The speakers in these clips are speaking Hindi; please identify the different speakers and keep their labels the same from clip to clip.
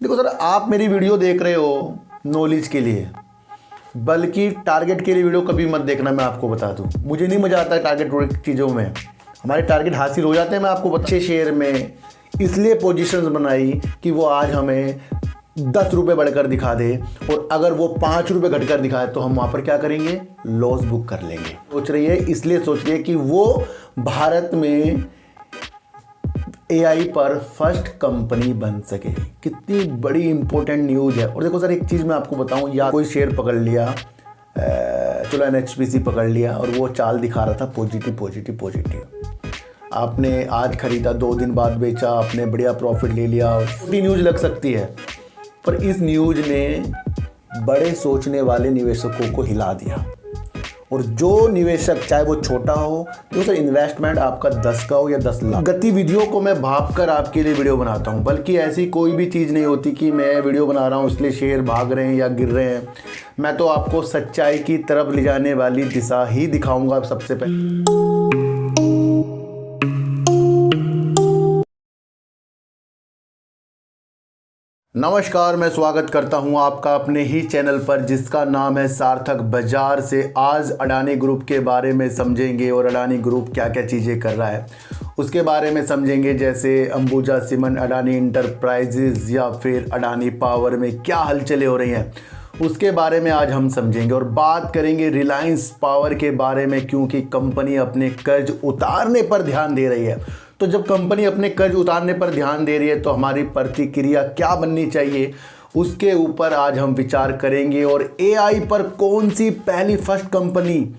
Speaker 1: देखो सर, आप मेरी वीडियो देख रहे हो नॉलेज के लिए, बल्कि टारगेट के लिए वीडियो कभी मत देखना। मैं आपको बता दूं, मुझे नहीं मज़ा आता है टारगेट चीज़ों में। हमारे टारगेट हासिल हो जाते हैं। मैं आपको अच्छे शेयर में इसलिए पोजीशंस बनाई कि वो आज हमें 10 रुपये बढ़कर दिखा दे, और अगर वो 5 रुपये घटकर दिखाए तो हम वहाँ पर क्या करेंगे, लॉस बुक कर लेंगे। सोच रही है, इसलिए सोच रही है कि वो भारत में AI पर फर्स्ट कंपनी बन सके। कितनी बड़ी इंपॉर्टेंट न्यूज़ है। और देखो सर, एक चीज़ मैं आपको बताऊं, या कोई शेयर पकड़ लिया, चलो NHPC पकड़ लिया और वो चाल दिखा रहा था पॉजिटिव पॉजिटिव पॉजिटिव। आपने आज खरीदा, 2 दिन बाद बेचा, आपने बढ़िया प्रॉफिट ले लिया। छोटी न्यूज़ लग सकती है, पर इस न्यूज़ ने बड़े सोचने वाले निवेशकों को हिला दिया। और जो निवेशक, चाहे वो छोटा हो, तो सर इन्वेस्टमेंट आपका 10 का हो या 10 लाख, गतिविधियों को मैं भाप कर आपके लिए वीडियो बनाता हूं। बल्कि ऐसी कोई भी चीज़ नहीं होती कि मैं वीडियो बना रहा हूं इसलिए शेयर भाग रहे हैं या गिर रहे हैं। मैं तो आपको सच्चाई की तरफ ले जाने वाली दिशा ही दिखाऊंगा सबसे पहले। नमस्कार, मैं स्वागत करता हूं आपका अपने ही चैनल पर, जिसका नाम है सार्थक बाजार से। आज अडानी ग्रुप के बारे में समझेंगे और अडानी ग्रुप क्या क्या चीज़ें कर रहा है उसके बारे में समझेंगे। जैसे अंबुजा सीमेंट, अडानी इंटरप्राइजेज या फिर अडानी पावर में क्या हलचलें हो रही हैं उसके बारे में आज हम समझेंगे। और बात करेंगे रिलायंस पावर के बारे में, क्योंकि कंपनी अपने कर्ज उतारने पर ध्यान दे रही है। तो जब कंपनी अपने कर्ज उतारने पर ध्यान दे रही है तो हमारी प्रतिक्रिया क्या बननी चाहिए, उसके ऊपर आज हम विचार करेंगे। और AI पर कौन सी पहली फर्स्ट कंपनी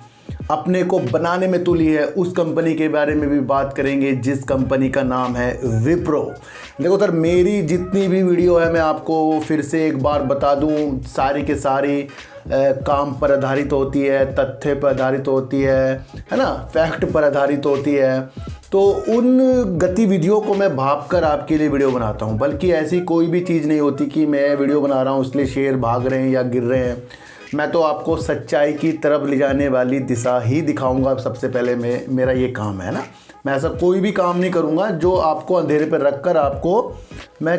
Speaker 1: अपने को बनाने में तुली है, उस कंपनी के बारे में भी बात करेंगे, जिस कंपनी का नाम है विप्रो। देखो सर, मेरी जितनी भी वीडियो है, मैं आपको फिर से एक बार बता दूं, सारी के सारी काम पर आधारित होती है, तथ्य पर आधारित होती है ना, फैक्ट पर आधारित होती है। तो उन गतिविधियों को मैं भाप कर आपके लिए वीडियो बनाता हूं। बल्कि ऐसी कोई भी चीज़ नहीं होती कि मैं वीडियो बना रहा हूं इसलिए शेयर भाग रहे हैं या गिर रहे हैं। मैं तो आपको सच्चाई की तरफ ले जाने वाली दिशा ही दिखाऊंगा सबसे पहले। मेरा ये काम है ना, मैं ऐसा कोई भी काम नहीं करूंगा जो आपको अंधेरे पर रख कर आपको मैं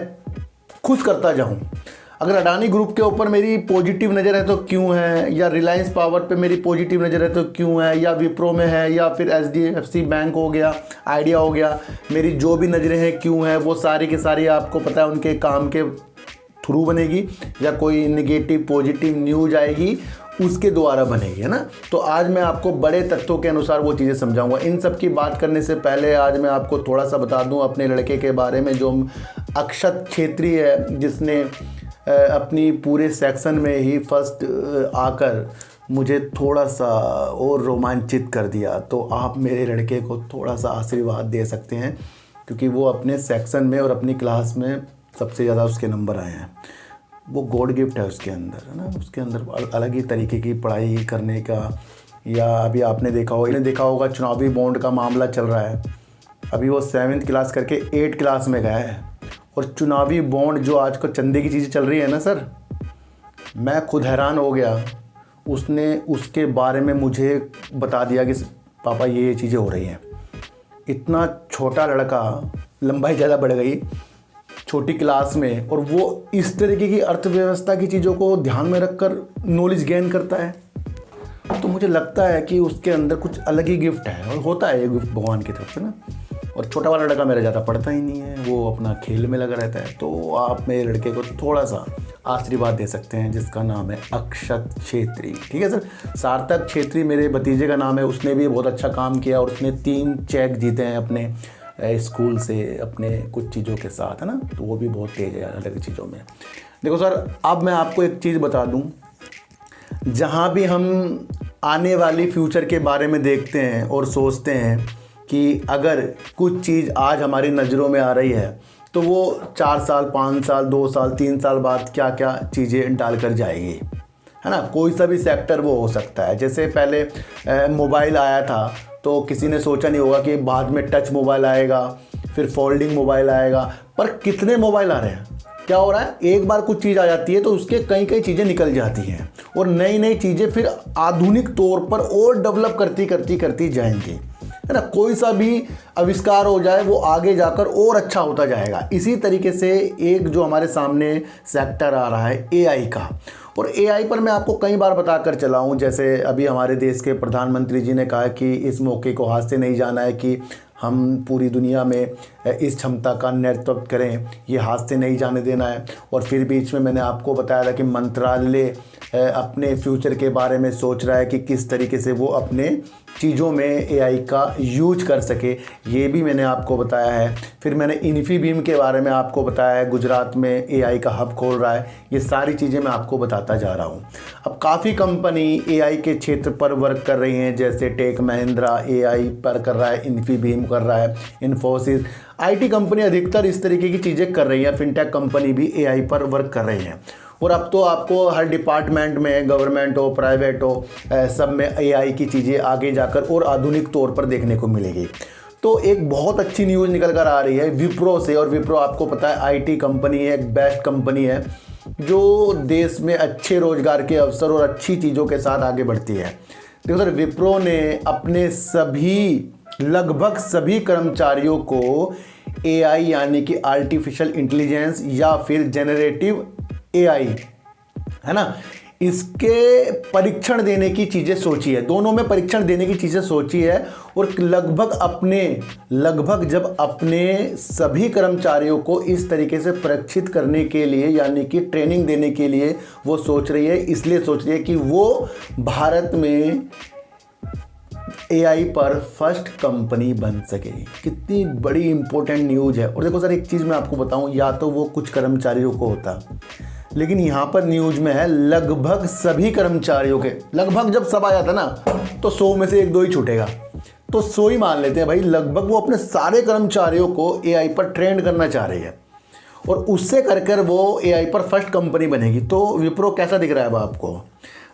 Speaker 1: खुश करता जाऊं। अगर अडानी ग्रुप के ऊपर मेरी पॉजिटिव नज़र है तो क्यों है, या रिलायंस पावर पे मेरी पॉजिटिव नज़र है तो क्यों है, या विप्रो में है, या फिर HDFC बैंक हो गया, आइडिया हो गया, मेरी जो भी नज़रें हैं क्यों है, वो सारी की सारी आपको पता है उनके काम के थ्रू बनेगी, या कोई नेगेटिव पॉजिटिव न्यूज़ आएगी उसके द्वारा बनेगी, है ना। तो आज मैं आपको बड़े तथ्यों के अनुसार वो चीज़ें समझाऊंगा। इन सब की बात करने से पहले आज मैं आपको थोड़ा सा बता दूं अपने लड़के के बारे में, जो अक्षत छेत्री है, जिसने अपनी पूरे सेक्शन में ही फर्स्ट आकर मुझे थोड़ा सा और रोमांचित कर दिया। तो आप मेरे लड़के को थोड़ा सा आशीर्वाद दे सकते हैं, क्योंकि वो अपने सेक्शन में और अपनी क्लास में सबसे ज़्यादा उसके नंबर आए हैं। वो गॉड गिफ्ट है उसके अंदर, है ना। उसके अंदर अलग ही तरीके की पढ़ाई करने का, या अभी आपने देखा होगा चुनावी बॉन्ड का मामला चल रहा है। अभी वो 7th क्लास करके 8th क्लास में गया है, और चुनावी बॉन्ड जो आज को चंदे की चीज़ें चल रही है ना सर, मैं खुद हैरान हो गया। उसने उसके बारे में मुझे बता दिया कि पापा ये चीज़ें हो रही हैं। इतना छोटा लड़का, लंबाई ज़्यादा बढ़ गई छोटी क्लास में, और वो इस तरीके की अर्थव्यवस्था की चीज़ों को ध्यान में रखकर नॉलेज गेन करता है। तो मुझे लगता है कि उसके अंदर कुछ अलग ही गिफ्ट है, और होता है ये गिफ्ट भगवान की तरफ से ना। और छोटा वाला लड़का मेरा ज़्यादा पढ़ता ही नहीं है, वो अपना खेल में लगा रहता है। तो आप मेरे लड़के को थोड़ा सा आशीर्वाद दे सकते हैं, जिसका नाम है अक्षत छेत्री। ठीक है सर, सार्थक छेत्री मेरे भतीजे का नाम है। उसने भी बहुत अच्छा काम किया, और उसने 3 चेक जीते हैं अपने स्कूल से, अपने कुछ चीज़ों के साथ, है ना। तो वो भी बहुत तेज़ है अलग चीज़ों में। देखो सर, अब मैं आपको एक चीज़ बता दूं, जहाँ भी हम आने वाली फ्यूचर के बारे में देखते हैं और सोचते हैं कि अगर कुछ चीज़ आज हमारी नज़रों में आ रही है तो वो 4 साल, 5 साल, 2 साल, 3 साल बाद क्या क्या चीज़ें डाल कर जाएगी, है ना। कोई सा भी सेक्टर वो हो सकता है। जैसे पहले मोबाइल आया था तो किसी ने सोचा नहीं होगा कि बाद में टच मोबाइल आएगा, फिर फोल्डिंग मोबाइल आएगा। पर कितने मोबाइल आ रहे हैं, क्या हो रहा है, एक बार कुछ चीज़ आ जाती है तो उसके कई कई चीज़ें निकल जाती हैं, और नई नई चीज़ें फिर आधुनिक तौर पर और डेवलप करती जाएंगी, है ना, कोई सा भी आविष्कार हो जाए वो आगे जाकर और अच्छा होता जाएगा। इसी तरीके से एक जो हमारे सामने सेक्टर आ रहा है एआई का, और एआई पर मैं आपको कई बार बताकर चला हूँ, जैसे अभी हमारे देश के प्रधानमंत्री जी ने कहा कि इस मौके को हाथ से नहीं जाना है कि हम पूरी दुनिया में इस क्षमता का नेतृत्व करें, ये हाथ से नहीं जाने देना है। और फिर बीच में मैंने आपको बताया था कि मंत्रालय अपने फ्यूचर के बारे में सोच रहा है कि किस तरीके से वो अपने चीज़ों में एआई का यूज कर सके, ये भी मैंने आपको बताया है। फिर मैंने इन्फीबीम के बारे में आपको बताया है, गुजरात में एआई का हब खोल रहा है। ये सारी चीज़ें मैं आपको बताता जा रहा हूँ। अब काफ़ी कंपनी एआई के क्षेत्र पर वर्क कर रही हैं, जैसे टेक महिंद्रा एआई पर कर रहा है, इन्फीबीम कर रहा है, इन्फोसिस, आईटी कंपनी अधिकतर इस तरीके की चीज़ें कर रही हैं। फिनटेक कंपनी भी एआई पर वर्क कर रही हैं। और अब तो आपको हर डिपार्टमेंट में, गवर्नमेंट हो प्राइवेट हो, सब में एआई की चीज़ें आगे जाकर और आधुनिक तौर पर देखने को मिलेगी। तो एक बहुत अच्छी न्यूज़ निकल कर आ रही है विप्रो से, और विप्रो आपको पता है आईटी कंपनी है, एक बेस्ट कंपनी है जो देश में अच्छे रोजगार के अवसर और अच्छी चीज़ों के साथ आगे बढ़ती है। देखो सर, विप्रो ने अपने लगभग सभी कर्मचारियों को एआई यानी कि आर्टिफिशियल इंटेलिजेंस या फिर जेनरेटिव एआई, है ना, इसके परीक्षण देने की चीज़ें सोची है, दोनों में परीक्षण देने की चीज़ें सोची है। और लगभग जब अपने सभी कर्मचारियों को इस तरीके से परीक्षित करने के लिए यानी कि ट्रेनिंग देने के लिए वो सोच रही है, इसलिए सोच रही है कि वो भारत में एआई पर फर्स्ट कंपनी बन सकेगी। कितनी बड़ी इंपॉर्टेंट न्यूज़ है। और देखो सर, एक चीज़ मैं आपको बताऊं, या तो वो कुछ कर्मचारियों को होता, लेकिन यहाँ पर न्यूज़ में है लगभग सभी कर्मचारियों के। लगभग जब सब आ जाता ना तो 100 में से 1-2 ही छूटेगा, तो 100 ही मान लेते हैं भाई। लगभग वो अपने सारे कर्मचारियों को एआई पर ट्रेंड करना चाह रही है, और उससे कर वो एआई पर फर्स्ट कंपनी बनेगी। तो विप्रो कैसा दिख रहा है अब आपको?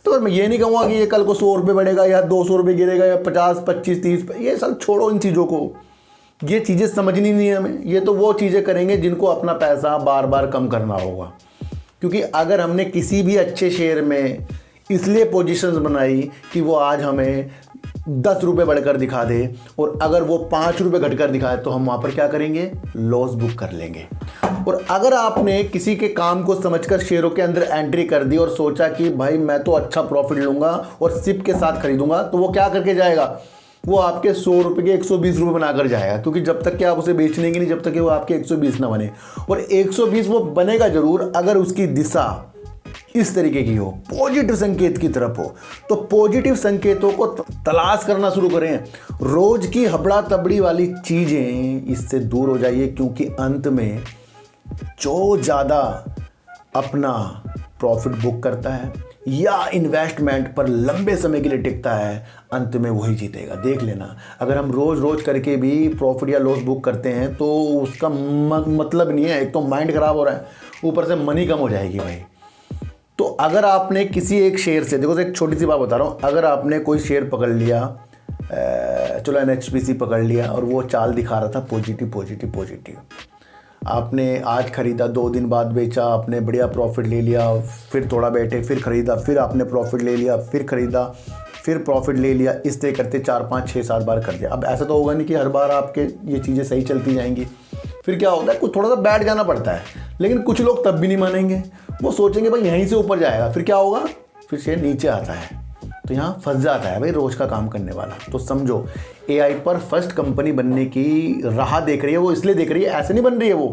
Speaker 1: तो मैं ये नहीं कहूँगा कि ये कल को 100 रुपये बढ़ेगा या 200 रुपये गिरेगा या 50, 25, 30, ये सब छोड़ो इन चीज़ों को। ये चीज़ें समझनी नहीं है हमें। ये तो वो चीज़ें करेंगे जिनको अपना पैसा बार बार कम करना होगा। क्योंकि अगर हमने किसी भी अच्छे शेयर में इसलिए पोजीशंस बनाई कि वो आज हमें 10 रुपये बढ़कर दिखा दे, और अगर वो 5 रुपये घटकर दिखाए तो हम वहाँ पर क्या करेंगे? लॉस बुक कर लेंगे। और अगर आपने किसी के काम को समझकर शेयरों के अंदर एंट्री कर दी और सोचा कि भाई मैं तो अच्छा प्रॉफिट लूँगा और सिप के साथ खरीदूंगा, तो वो क्या करके जाएगा? वो आपके 100 रुपये के 120 रुपये बनाकर जाएगा। क्योंकि जब तक कि आप उसे बेचने नहीं, जब तक कि वो आपके 120 ना बने। और 120 वो बनेगा जरूर अगर उसकी दिशा इस तरीके की हो, पॉजिटिव संकेत की तरफ हो। तो पॉजिटिव संकेतों को तलाश करना शुरू करें। रोज की हबड़ा तबड़ी वाली चीज़ें इससे दूर हो जाइए, क्योंकि अंत में जो ज़्यादा अपना प्रॉफिट बुक करता है या इन्वेस्टमेंट पर लंबे समय के लिए टिकता है, अंत में वही जीतेगा। देख लेना, अगर हम रोज़ करके भी प्रॉफिट या लॉस बुक करते हैं तो उसका मतलब नहीं है। एक तो माइंड ख़राब हो रहा है, ऊपर से मनी कम हो जाएगी भाई। तो अगर आपने किसी एक शेयर से, देखो एक छोटी सी बात बता रहा हूँ, अगर आपने कोई शेयर पकड़ लिया, चलो NHPC पकड़ लिया, और वो चाल दिखा रहा था पॉजिटिव, आपने आज खरीदा, 2 दिन बाद बेचा, आपने बढ़िया प्रॉफिट ले लिया, फिर थोड़ा बैठे, फिर खरीदा, फिर आपने प्रॉफिट ले लिया, फिर खरीदा, फिर प्रॉफिट ले लिया, इस तरह करते 4, 5, 6, 7 बार कर दिया। अब ऐसा तो होगा नहीं कि हर बार आपके ये चीज़ें सही चलती जाएंगी। फिर क्या होता है, कुछ थोड़ा सा बैठ जाना पड़ता है। लेकिन कुछ लोग तब भी नहीं मानेंगे, वो सोचेंगे भाई यहीं से ऊपर जाएगा। फिर क्या होगा? फिर शेयर नीचे आता है, तो यहाँ फंस जाता है भाई रोज़ का काम करने वाला। तो समझो, एआई पर फर्स्ट कंपनी बनने की राह देख रही है। वो इसलिए देख रही है, ऐसे नहीं बन रही है वो,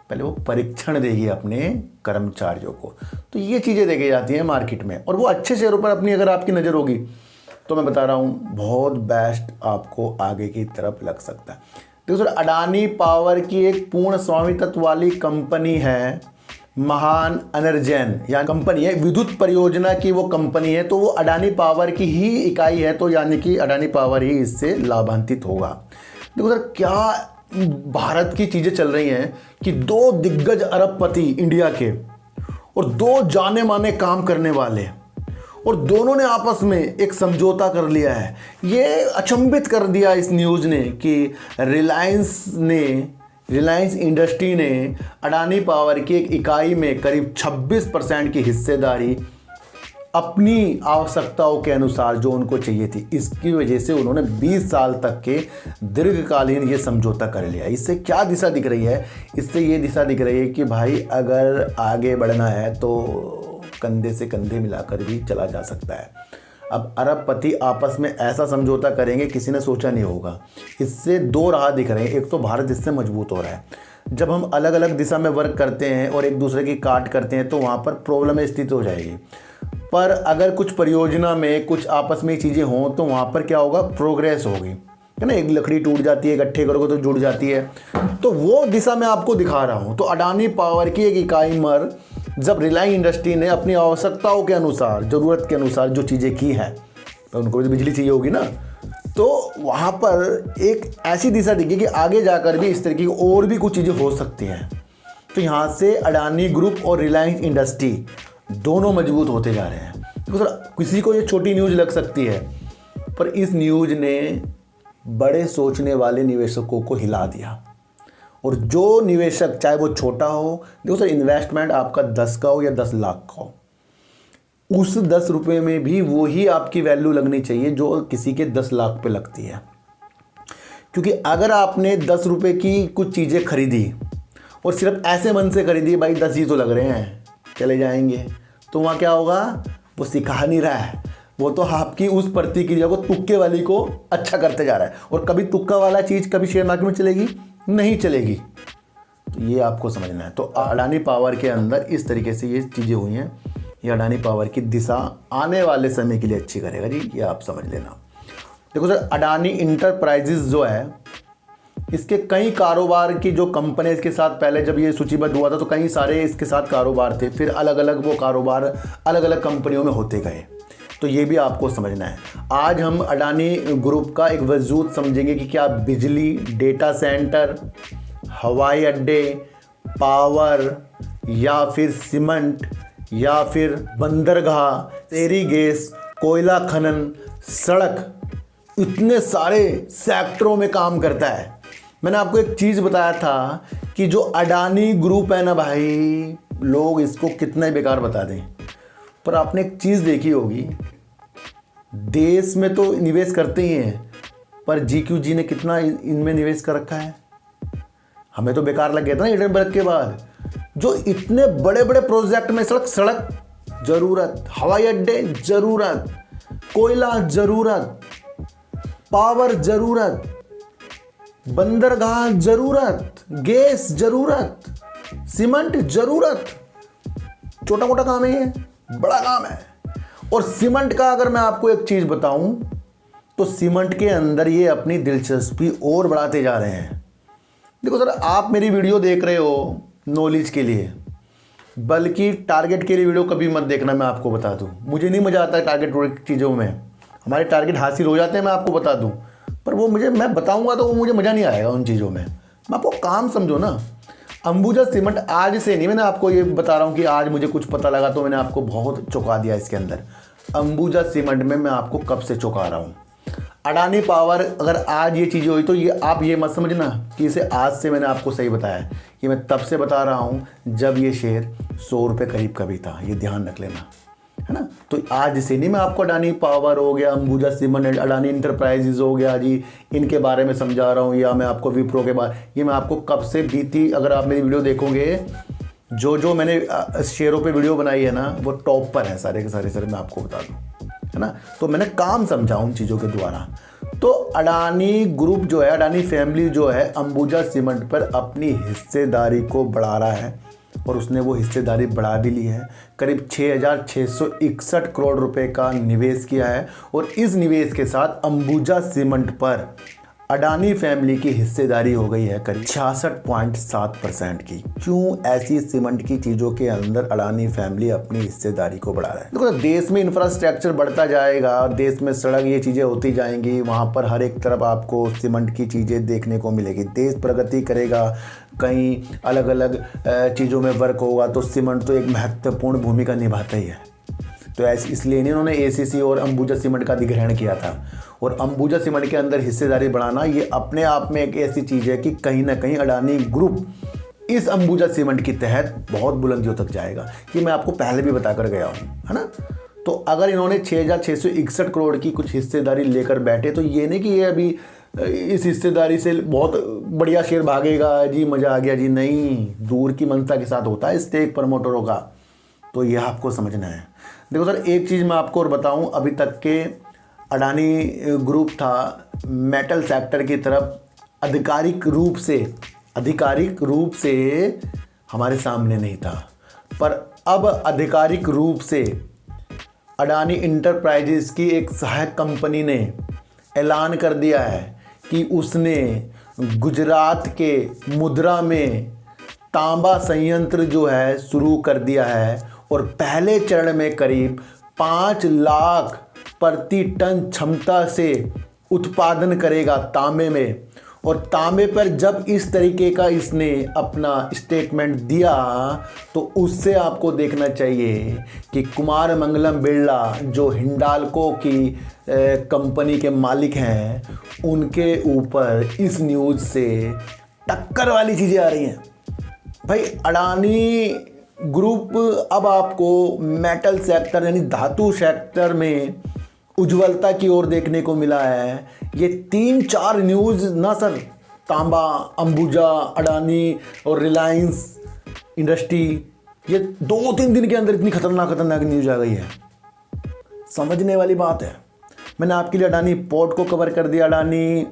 Speaker 1: पहले वो परीक्षण देगी अपने कर्मचारियों को। तो ये चीज़ें देखी जाती हैं मार्केट में, और वो अच्छे शेयरों पर अपनी अगर आपकी नज़र होगी तो मैं बता रहा हूँ बहुत बेस्ट आपको आगे की तरफ लग सकता है। देखो सर, अडानी पावर की एक पूर्ण स्वामित्व वाली कंपनी है महान एनर्जेन, या कंपनी है, विद्युत परियोजना की वो कंपनी है। तो वो अडानी पावर की ही इकाई है, तो यानी कि अडानी पावर ही इससे लाभान्वित होगा। देखो सर, क्या भारत की चीज़ें चल रही हैं कि 2 दिग्गज अरबपति इंडिया के और 2 जाने माने काम करने वाले, और दोनों ने आपस में एक समझौता कर लिया है। ये अचंभित कर दिया इस न्यूज़ ने कि रिलायंस इंडस्ट्री ने अडानी पावर की एक इकाई में करीब 26% की हिस्सेदारी अपनी आवश्यकताओं के अनुसार जो उनको चाहिए थी। इसकी वजह से उन्होंने 20 साल तक के दीर्घकालीन ये समझौता कर लिया। इससे क्या दिशा दिख रही है? इससे ये दिशा दिख रही है कि भाई अगर आगे बढ़ना है तो कंधे से कंधे मिलाकर भी चला जा सकता है। अब अरबपति आपस में ऐसा समझौता करेंगे, किसी ने सोचा नहीं होगा। इससे दो राह दिख रहे हैं। एक तो भारत इससे मजबूत हो रहा है। जब हम अलग अलग दिशा में वर्क करते हैं और एक दूसरे की काट करते हैं तो वहाँ पर प्रॉब्लम स्थित हो जाएगी। पर अगर कुछ परियोजना में कुछ आपस में चीज़ें हों तो वहाँ पर क्या होगा? प्रोग्रेस होगी, है ना। एक लकड़ी टूट जाती है, इकट्ठे करोगे तो जुड़ जाती है। तो वो दिशा मैं आपको दिखा रहा हूँ। तो अडानी पावर की एक इकाई मर जब रिलायंस इंडस्ट्री ने अपनी आवश्यकताओं के अनुसार, ज़रूरत के अनुसार जो चीज़ें की हैं, तो उनको भी बिजली चाहिए होगी ना, तो वहाँ पर एक ऐसी दिशा दिखी कि आगे जाकर भी इस तरीके की और भी कुछ चीज़ें हो सकती हैं। तो यहाँ से अडानी ग्रुप और रिलायंस इंडस्ट्री दोनों मजबूत होते जा रहे हैं। तो सर किसी को ये छोटी न्यूज़ लग सकती है, पर इस न्यूज़ ने बड़े सोचने वाले निवेशकों को हिला दिया। और जो निवेशक, चाहे वो छोटा हो, देखो सर, इन्वेस्टमेंट आपका 10 का हो या 10 लाख का हो, उस 10 रुपये में भी वही आपकी वैल्यू लगनी चाहिए जो किसी के 10 लाख पे लगती है। क्योंकि अगर आपने 10 रुपये की कुछ चीज़ें खरीदी और सिर्फ ऐसे मन से खरीदी, भाई 10 ही तो लग रहे हैं, चले जाएंगे, तो वहाँ क्या होगा? वो सिखा नहीं रहा है, वो तो आपकी उस प्रतिक्रिया को, तुक्के वाली को अच्छा करते जा रहा है। और कभी तुक्का वाला चीज़ कभी शेयर मार्केट में चलेगी? नहीं चलेगी। तो ये आपको समझना है। तो अडानी पावर के अंदर इस तरीके से ये चीज़ें हुई हैं। ये अडानी पावर की दिशा आने वाले समय के लिए अच्छी करेगा जी, ये आप समझ लेना। देखो सर, अडानी इंटरप्राइजेज जो है, इसके कई कारोबार की जो कंपनी इसके साथ पहले जब ये सूचीबद्ध हुआ था तो कई सारे इसके साथ कारोबार थे। फिर अलग अलग वो कारोबार अलग अलग कंपनियों में होते गए। तो ये भी आपको समझना है। आज हम अडानी ग्रुप का एक वजूद समझेंगे कि क्या बिजली, डेटा सेंटर, हवाई अड्डे, पावर, या फिर सीमेंट, या फिर बंदरगाह, तेरी गैस, कोयला खनन, सड़क, इतने सारे सेक्टरों में काम करता है। मैंने आपको एक चीज़ बताया था कि जो अडानी ग्रुप है ना भाई, लोग इसको कितना ही बेकार बता दें, पर आपने एक चीज़ देखी होगी, देश में तो निवेश करते ही हैं, पर GQG ने कितना इनमें निवेश कर रखा है? हमें तो बेकार लग गया था ना हिडनबर्ग के बाद। जो इतने बड़े बड़े प्रोजेक्ट में सड़क जरूरत, हवाई अड्डे जरूरत, कोयला जरूरत, पावर जरूरत, बंदरगाह जरूरत, गैस जरूरत, सीमेंट जरूरत। छोटा मोटा काम है ये, बड़ा काम है। और सीमेंट का अगर मैं आपको एक चीज बताऊं तो सीमेंट के अंदर ये अपनी दिलचस्पी और बढ़ाते जा रहे हैं। देखो सर, आप मेरी वीडियो देख रहे हो नॉलेज के लिए, बल्कि टारगेट के लिए वीडियो कभी मत देखना। मैं आपको बता दूं, मुझे नहीं मजा आता है टारगेट चीज़ों में। हमारे टारगेट हासिल हो जाते हैं, मैं आपको बता दूं, पर वो मैं बताऊंगा तो वो मुझे मज़ा नहीं आएगा उन चीज़ों में। मैं आपको काम समझो ना। अंबुजा सीमेंट आज से नहीं, मैंने आपको ये बता रहा हूँ कि आज मुझे कुछ पता लगा तो मैंने आपको बहुत चौंका दिया इसके अंदर। अंबुजा सीमेंट में मैं आपको कब से चौंका रहा हूँ। अडानी पावर अगर आज ये चीज़ें हुई तो ये आप ये मत समझना कि इसे आज से मैंने आपको सही बताया। ये मैं तब से बता रहा हूँ जब ये शेयर 100 रुपये करीब का भी था, ये ध्यान रख लेना, है ना। तो आज से नहीं मैं आपको अडानी पावर हो गया, अंबुजा सीमेंट, अडानी इंटरप्राइजेज हो गया जी, इनके बारे में समझा रहा हूँ, या मैं आपको विप्रो के बारे, ये मैं आपको कब से बीती, अगर आप मेरी वीडियो देखोगे, जो मैंने शेयरों पे वीडियो बनाई है ना, वो टॉप पर है सारे के सारे। सर मैं आपको बता दूँ, है ना। तो मैंने काम समझा उन चीज़ों के द्वारा। तो अडानी ग्रुप जो है, अडानी फैमिली जो है, अंबुजा सीमेंट पर अपनी हिस्सेदारी को बढ़ा रहा है और उसने वो हिस्सेदारी बढ़ा भी ली है। करीब 6,661 करोड़ रुपए का निवेश किया है और इस निवेश के साथ अंबुजा सीमेंट पर अडानी फैमिली की हिस्सेदारी हो गई है करीब 66.7% की। क्यों ऐसी सीमेंट की चीज़ों के अंदर अडानी फैमिली अपनी हिस्सेदारी को बढ़ा रहा है? देखो, देश में इंफ्रास्ट्रक्चर बढ़ता जाएगा, देश में सड़क, ये चीज़ें होती जाएंगी, वहाँ पर हर एक तरफ आपको सीमेंट की चीज़ें देखने को मिलेगी। देश प्रगति करेगा, कई अलग अलग चीज़ों में वर्क होगा, तो सीमेंट तो एक महत्वपूर्ण भूमिका निभाता ही है। तो इसलिए इन्होंने ACC और अंबुजा सीमेंट का अधिग्रहण किया था। और अंबुजा सीमेंट के अंदर हिस्सेदारी बढ़ाना ये अपने आप में एक ऐसी चीज़ है कि कहीं ना कहीं अडानी ग्रुप इस अंबुजा सीमेंट के तहत बहुत बुलंदियों तक जाएगा, कि मैं आपको पहले भी बताकर गया हूँ, है ना। तो अगर इन्होंने 6,661 करोड़ की कुछ हिस्सेदारी लेकर बैठे, तो ये नहीं कि ये अभी इस हिस्सेदारी से बहुत बढ़िया शेयर भागेगा जी, मज़ा आ गया जी, नहीं, दूर की मंशा के साथ होता है स्टेक प्रमोटरों का। तो यह आपको समझना है। देखो सर, एक चीज़ मैं आपको और बताऊं, अभी तक के अडानी ग्रुप था मेटल सेक्टर की तरफ आधिकारिक रूप से हमारे सामने नहीं था, पर अब आधिकारिक रूप से अडानी इंटरप्राइजेस की एक सहायक कंपनी ने ऐलान कर दिया है कि उसने गुजरात के मुद्रा में तांबा संयंत्र जो है शुरू कर दिया है, और पहले चरण में करीब 5 लाख प्रति टन क्षमता से उत्पादन करेगा तांबे में। और तांबे पर जब इस तरीके का इसने अपना स्टेटमेंट दिया, तो उससे आपको देखना चाहिए कि कुमार मंगलम बिरला जो हिंडाल्को की कंपनी के मालिक हैं, उनके ऊपर इस न्यूज़ से टक्कर वाली चीज़ें आ रही हैं। भाई, अडानी ग्रुप अब आपको मेटल सेक्टर यानी धातु सेक्टर में उज्ज्वलता की ओर देखने को मिला है। ये 3-4 न्यूज़ ना सर, तांबा, अंबुजा, अडानी और रिलायंस इंडस्ट्री, ये 2-3 दिन के अंदर इतनी खतरनाक न्यूज़ आ गई है, समझने वाली बात है। मैंने आपके लिए अडानी पोर्ट को कवर कर दिया, अडानी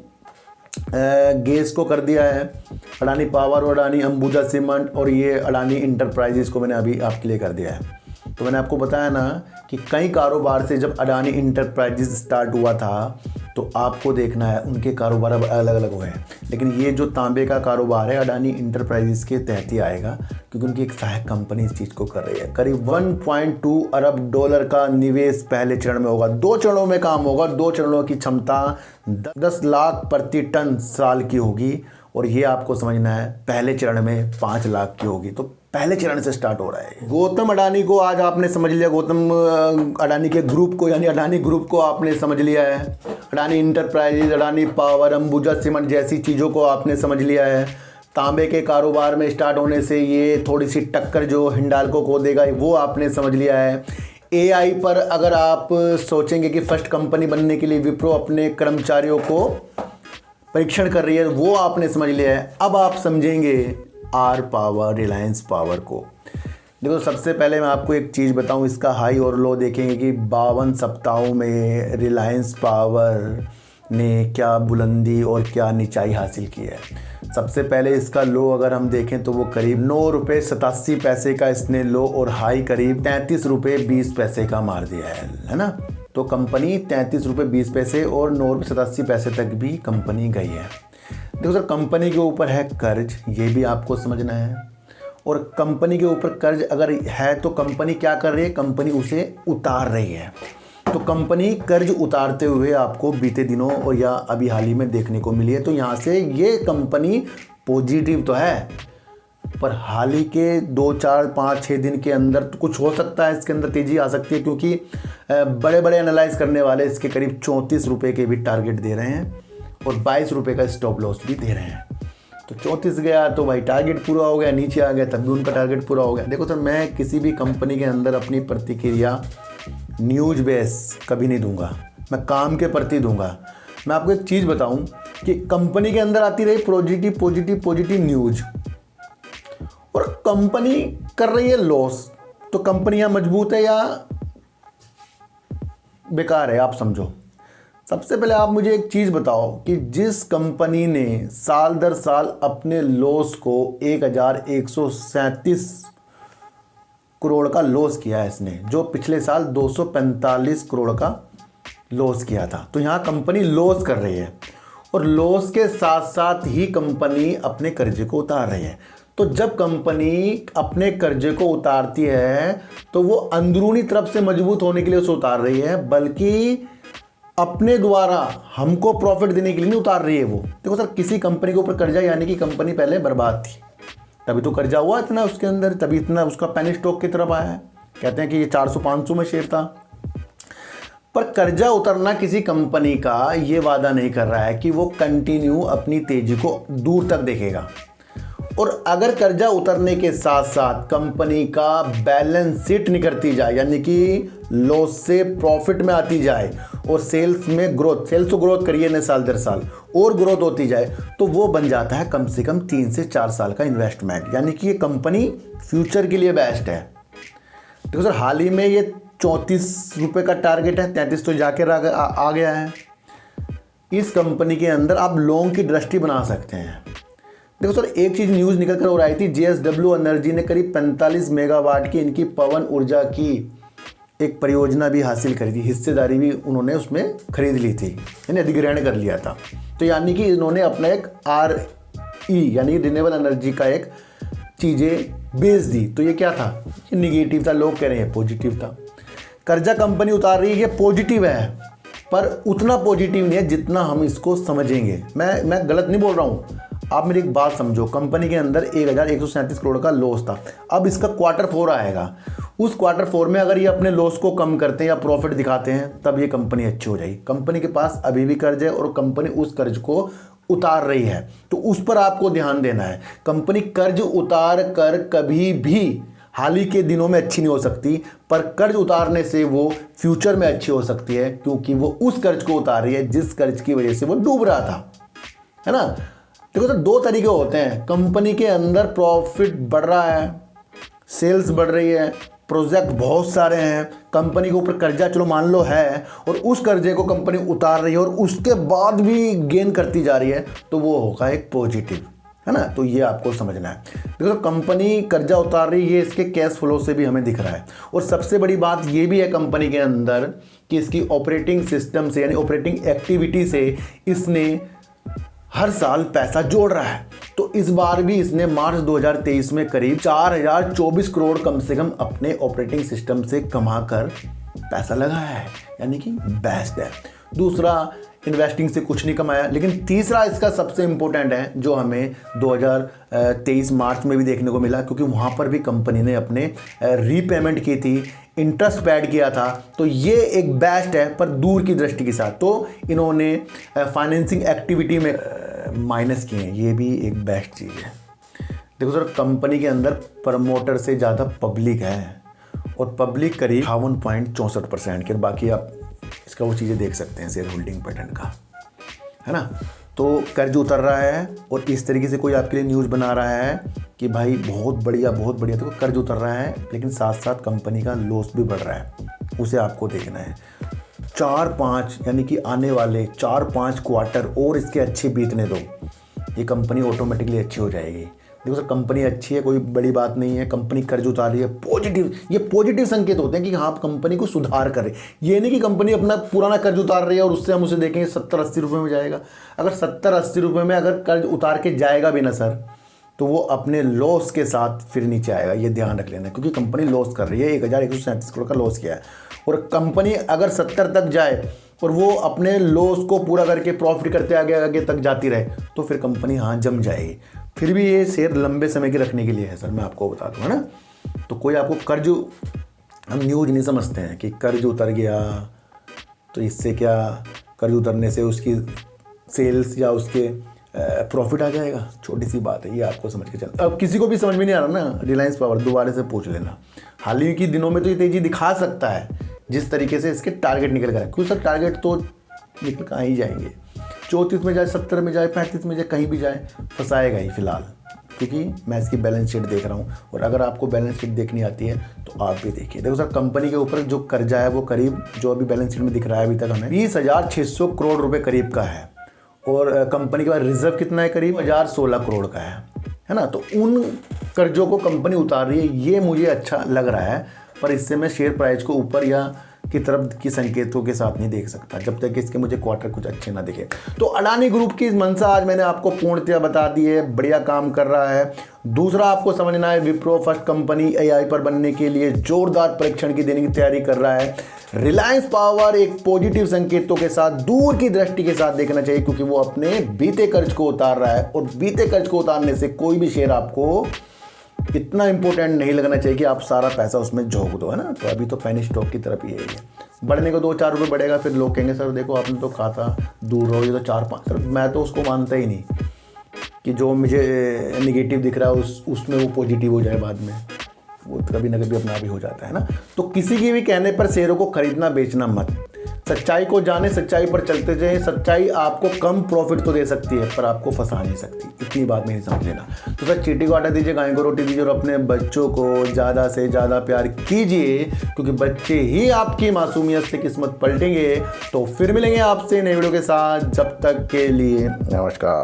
Speaker 1: गैस को कर दिया है, अडानी पावर और अडानी अंबुजा सीमेंट, और ये अडानी इंटरप्राइजेस को मैंने अभी आपके लिए कर दिया है। तो मैंने आपको बताया ना कि कई कारोबार से जब अडानी इंटरप्राइजेस स्टार्ट हुआ था, तो आपको देखना है उनके कारोबार अब अलग अलग हुए हैं, लेकिन ये जो तांबे का कारोबार है अडानी इंटरप्राइजेस के तहत ही आएगा, क्योंकि उनकी एक सहायक कंपनी इस चीज़ को कर रही है। करीब 1.2 अरब डॉलर का निवेश पहले चरण में होगा, 2 चरणों में काम होगा, 2 चरणों की क्षमता 10 लाख प्रति टन साल की होगी, और ये आपको समझना है पहले चरण में 5 लाख की होगी। तो पहले चरण से स्टार्ट हो रहा है। गौतम अडानी को आज आपने समझ लिया, गौतम अडानी के ग्रुप को यानी अडानी ग्रुप को आपने समझ लिया है, Adani enterprises, Adani power, Ambuja cement जैसी चीज़ों को आपने समझ लिया है। तांबे के कारोबार में स्टार्ट होने से ये थोड़ी सी टक्कर जो हिंडाल्को को देगा वो आपने समझ लिया है। AI पर अगर आप सोचेंगे कि फर्स्ट कंपनी बनने के लिए विप्रो अपने कर्मचारियों को परीक्षण कर रही है, वो आपने समझ लिया है। अब आप समझेंगे आर पावर, रिलायंस पावर को। देखो, सबसे पहले मैं आपको एक चीज़ बताऊं, इसका हाई और लो देखेंगे कि 52 सप्ताहों में रिलायंस पावर ने क्या बुलंदी और क्या निचाई हासिल की है। सबसे पहले इसका लो अगर हम देखें तो वो करीब 9 रुपये 87 पैसे का इसने लो, और हाई करीब 33 रुपये 20 पैसे का मार दिया है ना। तो कंपनी 33 रुपये 20 पैसे और 9 रुपये 87 पैसे तक भी कंपनी गई है। देखो सर, कंपनी के ऊपर है कर्ज, ये भी आपको समझना है। और कंपनी के ऊपर कर्ज अगर है तो कंपनी क्या कर रही है, कंपनी उसे उतार रही है। तो कंपनी कर्ज उतारते हुए आपको बीते दिनों और या अभी हाल ही में देखने को मिली है। तो यहाँ से ये कंपनी पॉजिटिव तो है, पर हाल ही के 2, 4, 5, 6 दिन के अंदर तो कुछ हो सकता है, इसके अंदर तेज़ी आ सकती है, क्योंकि बड़े बड़े एनालाइज करने वाले इसके करीब 34 रुपये के भी टारगेट दे रहे हैं और 22 रुपये का स्टॉप लॉस भी दे रहे हैं। तो 34 गया तो भाई टारगेट पूरा हो गया, नीचे आ गया तब भी उनका टारगेट पूरा हो गया। देखो सर, मैं किसी भी कंपनी के अंदर अपनी प्रतिक्रिया न्यूज बेस कभी नहीं दूंगा, मैं काम के प्रति दूंगा। मैं आपको एक चीज़ बताऊं कि कंपनी के अंदर आती रही पॉजिटिव न्यूज और कंपनी कर रही है लॉस, तो कंपनी यहाँ मजबूत है या बेकार है, आप समझो। सबसे पहले आप मुझे एक चीज़ बताओ कि जिस कंपनी ने साल दर साल अपने लॉस को 1137 करोड़ का लॉस किया है इसने, जो पिछले साल 245 करोड़ का लॉस किया था, तो यहाँ कंपनी लॉस कर रही है और लॉस के साथ साथ ही कंपनी अपने कर्जे को उतार रही है। तो जब कंपनी अपने कर्जे को उतारती है तो वो अंदरूनी तरफ से मजबूत होने के लिए उसे उतार रही है, बल्कि अपने द्वारा हमको प्रॉफिट देने के लिए नहीं उतार रही है वो। देखो सर, किसी कंपनी के ऊपर कर्जा यानी कि कंपनी पहले बर्बाद थी, तभी तो कर्जा हुआ इतना उसके अंदर, तभी इतना उसका पेनी स्टॉक की तरफ आया है। कहते हैं कि ये 400-500 में शेयर था। पर कर्जा उतरना किसी कंपनी का ये वादा नहीं कर रहा है कि वो कंटिन्यू अपनी तेजी को दूर तक देखेगा। और अगर कर्जा उतरने के साथ साथ कंपनी का बैलेंस शीट निकलती जाए, यानी कि लॉस से प्रॉफिट में आती जाए और सेल्स में ग्रोथ, सेल्स तो ग्रोथ करिए न साल दर साल और ग्रोथ होती जाए, तो वो बन जाता है कम से कम 3 से 4 साल का इन्वेस्टमेंट। यानी कि ये कंपनी फ्यूचर के लिए बेस्ट है। देखो सर, हाल ही में ये 34 रुपये का टारगेट है, 33 तो जाके आ गया है। इस कंपनी के अंदर आप लॉन्ग की दृष्टि बना सकते हैं। देखो सर, एक चीज़ न्यूज़ निकल कर हो रही थी, JSW एनर्जी ने करीब 45 मेगावाट की इनकी पवन ऊर्जा की एक परियोजना भी हासिल करी थी, हिस्सेदारी भी उन्होंने उसमें खरीद ली थी, यानी अधिग्रहण कर लिया था। तो यानी कि इन्होंने अपना एक RE यानी रिन्यूएबल एनर्जी का एक चीज़ें बेच दी। तो ये क्या था? ये निगेटिव था, लोग कह रहे हैं पॉजिटिव था। कर्जा कंपनी उतार रही है, ये पॉजिटिव है, पर उतना पॉजिटिव नहीं है जितना हम इसको समझेंगे। मैं गलत नहीं बोल रहा हूँ, आप मेरी एक बात समझो। कंपनी के अंदर 1137 करोड़ का लॉस था, अब इसका Q4 आएगा। उस Q4 में अगर ये अपने लॉस को कम करते हैं या प्रॉफिट दिखाते हैं, तब ये कंपनी अच्छी हो जाएगी। कंपनी के पास अभी भी कर्ज है और कंपनी उस कर्ज को उतार रही है, तो उस पर आपको ध्यान देना है। कंपनी कर्ज उतार कर कभी भी हाल ही के दिनों में अच्छी नहीं हो सकती, पर कर्ज उतारने से वो फ्यूचर में अच्छी हो सकती है, क्योंकि वो उस कर्ज को उतार रही है जिस कर्ज की वजह से वो डूब रहा था, है ना। देखो तो 2 तरीके होते हैं। कंपनी के अंदर प्रॉफिट बढ़ रहा है, सेल्स बढ़ रही है, प्रोजेक्ट बहुत सारे हैं, कंपनी के ऊपर कर्जा चलो मान लो है, और उस कर्जे को कंपनी उतार रही है और उसके बाद भी गेन करती जा रही है, तो वो होगा एक पॉजिटिव, है ना। तो ये आपको समझना है। देखो तो कंपनी कर्जा उतार रही है, ये इसके कैश फ्लो से भी हमें दिख रहा है। और सबसे बड़ी बात ये भी है कंपनी के अंदर कि इसकी ऑपरेटिंग सिस्टम से, यानी ऑपरेटिंग एक्टिविटी से इसने हर साल पैसा जोड़ रहा है। तो इस बार भी इसने मार्च 2023 में करीब 4024 करोड़ कम से कम अपने ऑपरेटिंग सिस्टम से कमाकर पैसा लगाया है, यानी कि बेस्ट है। दूसरा, इन्वेस्टिंग से कुछ नहीं कमाया। लेकिन तीसरा इसका सबसे इंपॉर्टेंट है, जो हमें 2023 मार्च में भी देखने को मिला, क्योंकि वहाँ पर भी कंपनी ने अपने रीपेमेंट की थी, इंटरेस्ट पेड किया था। तो ये एक बेस्ट है, पर दूर की दृष्टि के साथ। तो इन्होंने फाइनेंसिंग एक्टिविटी में माइनस किए हैं, ये भी एक बेस्ट चीज़ है। देखो सर, कंपनी के अंदर प्रमोटर से ज़्यादा पब्लिक है, और पब्लिक करीब 58.64% के। बाकी आप इसका वो चीज़ें देख सकते हैं शेयर होल्डिंग पैटर्न का, है ना। तो कर्ज उतर रहा है, और इस तरीके से कोई आपके लिए न्यूज़ बना रहा है कि भाई बहुत बढ़िया बहुत बढ़िया, तो कर्ज उतर रहा है, लेकिन साथ साथ कंपनी का लॉस भी बढ़ रहा है, उसे आपको देखना है। 4-5 यानी कि आने वाले 4-5 क्वार्टर और इसके अच्छे बीतने दो, ये कंपनी ऑटोमेटिकली अच्छी हो जाएगी। देखो सर, कंपनी अच्छी है, कोई बड़ी बात नहीं है। कंपनी कर्ज उतार रही है, पॉजिटिव, ये पॉजिटिव संकेत होते हैं कि हाँ, कंपनी को सुधार करे। ये नहीं कि कंपनी अपना पुराना कर्ज उतार रही है और उससे हम उसे देखेंगे 70-80 रुपये में जाएगा। अगर 70-80 रुपये में अगर कर्ज उतार के जाएगा भी ना सर, तो वो अपने लॉस के साथ फिर नीचे आएगा, ये ध्यान रख लेना। क्योंकि कंपनी लॉस कर रही है, 1137 करोड़ का लॉस किया है, और कंपनी अगर 70 तक जाए और वो अपने लॉस को पूरा करके प्रॉफिट करते आगे आगे तक जाती रहे, तो फिर कंपनी हाँ जम जाएगी। फिर भी ये शेयर लंबे समय के रखने के लिए है सर, मैं आपको बता दूँ, है ना। तो कोई आपको कर्ज, हम न्यूज नहीं समझते हैं कि कर्ज उतर गया तो इससे क्या, कर्ज उतरने से उसकी सेल्स या उसके प्रॉफिट आ जाएगा। छोटी सी बात है, ये आपको समझ के चलना। अब किसी को भी समझ में नहीं आ रहा ना, रिलायंस पावर दोबारा से पूछ लेना। हाल ही के दिनों में तो ये तेजी दिखा सकता है, जिस तरीके से इसके टारगेट निकल कर, क्योंकि सर टारगेट तो निकल कर आ ही जाएंगे। 34 में जाए, 70 में जाए, 35 में जाए, कहीं भी जाए, फंसाएगा ही फिलहाल। क्योंकि मैं इसकी बैलेंस शीट देख रहा हूँ, और अगर आपको बैलेंस शीट देखनी आती है तो आप भी देखिए। देखो सर, कंपनी के ऊपर जो कर्जा है वो करीब, जो अभी बैलेंस शीट में दिख रहा है अभी तक हमें 20,600 करोड़ रुपए करीब का है, और कंपनी के पास रिजर्व कितना है, करीब 1,016 करोड़ का है ना। तो उन कर्जों को कंपनी उतार रही है, ये मुझे अच्छा लग रहा है, पर इससे मैं शेयर प्राइस को ऊपर या की तरफ की संकेतों के साथ नहीं देख सकता, जब तक इसके मुझे क्वार्टर कुछ अच्छे ना दिखे। तो अडानी ग्रुप की मंशा आज मैंने आपको पूर्णतया बता दी है, बढ़िया काम कर रहा है। दूसरा आपको समझना है, विप्रो फर्स्ट कंपनी AI पर बनने के लिए जोरदार परीक्षण की देने की तैयारी कर रहा है। रिलायंस पावर एक पॉजिटिव संकेतों के साथ, दूर की दृष्टि के साथ देखना चाहिए, क्योंकि वो अपने बीते कर्ज को उतार रहा है, और बीते कर्ज को उतारने से कोई भी शेयर आपको इतना इंपॉर्टेंट नहीं लगना चाहिए कि आप सारा पैसा उसमें झोंक दो, है ना। तो अभी तो पेनी स्टॉक की तरफ ही है, बढ़ने को 2-4 रुपये बढ़ेगा, फिर लोग कहेंगे सर देखो आपने तो कहा था दूर रहो, ये तो 4-5, सर मैं तो उसको मानता ही नहीं। कि जो मुझे नेगेटिव दिख रहा है उसमें वो पॉजिटिव हो जाए बाद में, वो कभी ना कभी अपना आप ही हो जाता है ना। तो किसी के भी कहने पर शेयरों को खरीदना बेचना मत, सच्चाई को जाने, सच्चाई पर चलते जाएं। सच्चाई आपको कम प्रॉफिट तो दे सकती है पर आपको फंसा नहीं सकती, इतनी बात नहीं समझ लेना। तो सर चींटी को आटा दीजिए, गाय को रोटी दीजिए और अपने बच्चों को ज़्यादा से ज़्यादा प्यार कीजिए, क्योंकि बच्चे ही आपकी मासूमियत से किस्मत पलटेंगे। तो फिर मिलेंगे आपसे नई वीडियो के साथ, जब तक के लिए नमस्कार।